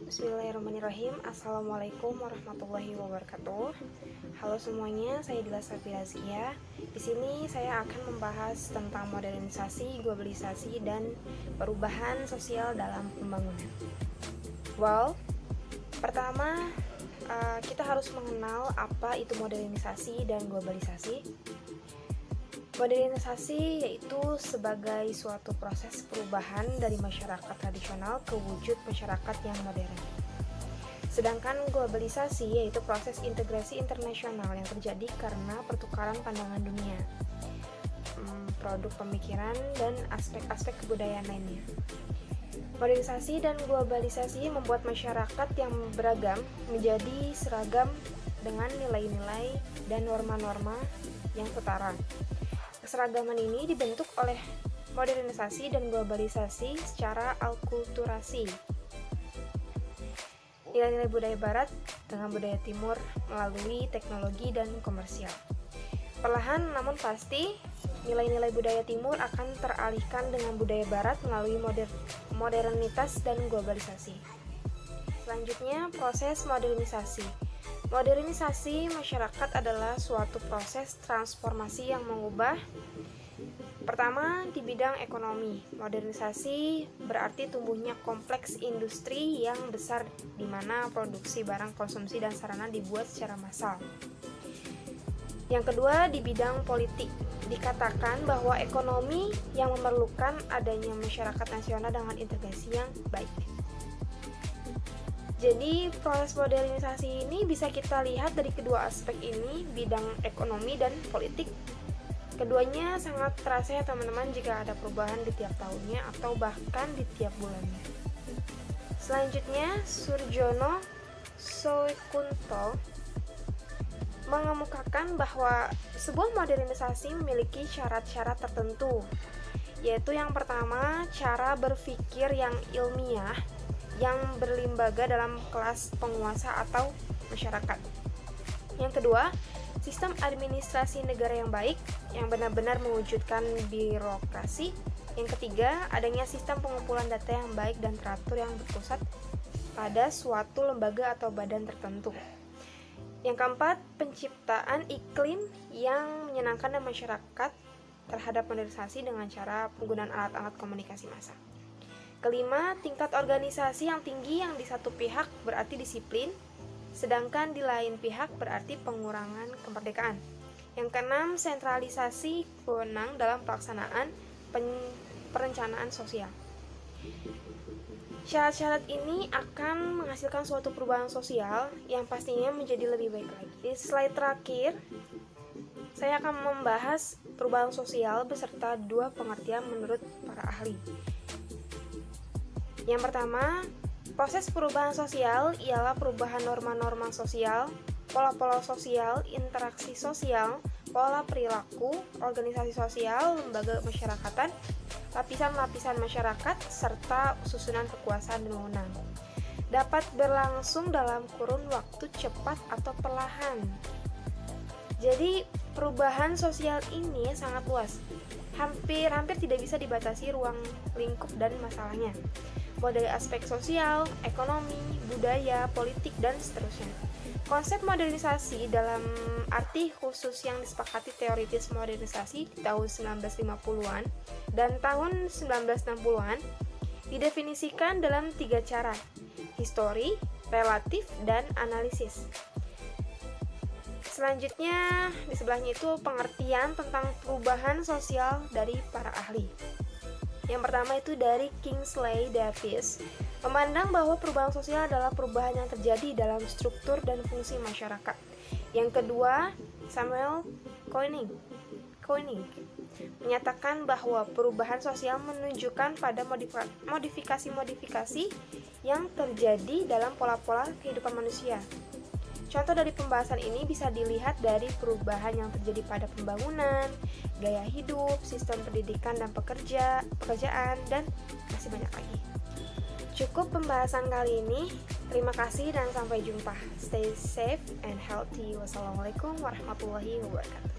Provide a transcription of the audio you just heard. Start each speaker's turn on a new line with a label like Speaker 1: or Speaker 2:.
Speaker 1: Bismillahirrahmanirrahim. Assalamualaikum warahmatullahi wabarakatuh. Halo semuanya, saya Dila Safirazkia. Di sini saya akan membahas tentang modernisasi, globalisasi, dan perubahan sosial dalam pembangunan. Pertama kita harus mengenal apa itu modernisasi dan globalisasi. Modernisasi yaitu sebagai suatu proses perubahan dari masyarakat tradisional ke wujud masyarakat yang modern. Sedangkan globalisasi yaitu proses integrasi internasional yang terjadi karena pertukaran pandangan dunia, produk pemikiran, dan aspek-aspek kebudayaan lainnya. Modernisasi dan globalisasi membuat masyarakat yang beragam menjadi seragam dengan nilai-nilai dan norma-norma yang setara. Keseragaman ini dibentuk oleh modernisasi dan globalisasi secara alkulturasi. Nilai-nilai budaya barat dengan budaya timur melalui teknologi dan komersial. Perlahan namun pasti, nilai-nilai budaya timur akan teralihkan dengan budaya barat melalui modernitas dan globalisasi. Selanjutnya, proses modernisasi. Modernisasi masyarakat adalah suatu proses transformasi yang mengubah. Pertama, di bidang ekonomi. Modernisasi berarti tumbuhnya kompleks industri yang besar di mana produksi barang konsumsi dan sarana dibuat secara massal. Yang kedua, di bidang politik. Dikatakan bahwa ekonomi yang memerlukan adanya masyarakat nasional dengan integrasi yang baik. Jadi proses modernisasi ini bisa kita lihat dari kedua aspek ini, bidang ekonomi dan politik. Keduanya sangat terasa ya teman-teman jika ada perubahan di tiap tahunnya atau bahkan di tiap bulannya. Selanjutnya, Surjono Soekunto mengemukakan bahwa sebuah modernisasi memiliki syarat-syarat tertentu, yaitu yang pertama, cara berpikir yang ilmiah yang berlimbaga dalam kelas penguasa atau masyarakat. Yang kedua, sistem administrasi negara yang baik yang benar-benar mewujudkan birokrasi. Yang ketiga, adanya sistem pengumpulan data yang baik dan teratur yang berpusat pada suatu lembaga atau badan tertentu. Yang keempat, penciptaan iklim yang menyenangkan dan masyarakat terhadap modernisasi dengan cara penggunaan alat-alat komunikasi massa. Kelima, tingkat organisasi yang tinggi yang di satu pihak berarti disiplin, sedangkan di lain pihak berarti pengurangan kemerdekaan. Yang keenam, sentralisasi wewenang dalam pelaksanaan perencanaan sosial. Syarat-syarat ini akan menghasilkan suatu perubahan sosial yang pastinya menjadi lebih baik lagi. Di slide terakhir, saya akan membahas perubahan sosial beserta dua pengertian menurut para ahli. Yang pertama, proses perubahan sosial ialah perubahan norma-norma sosial, pola-pola sosial, interaksi sosial, pola perilaku, organisasi sosial, lembaga masyarakatan, lapisan-lapisan masyarakat, serta susunan kekuasaan dan wewenang. Dapat berlangsung dalam kurun waktu cepat atau perlahan. Jadi, perubahan sosial ini sangat luas. Hampir tidak bisa dibatasi ruang lingkup dan masalahnya. Mulai dari aspek sosial, ekonomi, budaya, politik, dan seterusnya. Konsep modernisasi dalam arti khusus yang disepakati teoritis modernisasi di tahun 1950-an dan tahun 1960-an didefinisikan dalam tiga cara: histori, relatif, dan analisis. Selanjutnya, di sebelahnya itu pengertian tentang perubahan sosial dari para ahli. Yang pertama itu dari Kingsley Davis, memandang bahwa perubahan sosial adalah perubahan yang terjadi dalam struktur dan fungsi masyarakat. Yang kedua, Samuel Koenig menyatakan bahwa perubahan sosial menunjukkan pada modifikasi-modifikasi yang terjadi dalam pola-pola kehidupan manusia. Contoh dari pembahasan ini bisa dilihat dari perubahan yang terjadi pada pembangunan, gaya hidup, sistem pendidikan dan pekerjaan, dan masih banyak lagi. Cukup pembahasan kali ini. Terima kasih dan sampai jumpa. Stay safe and healthy. Wassalamualaikum warahmatullahi wabarakatuh.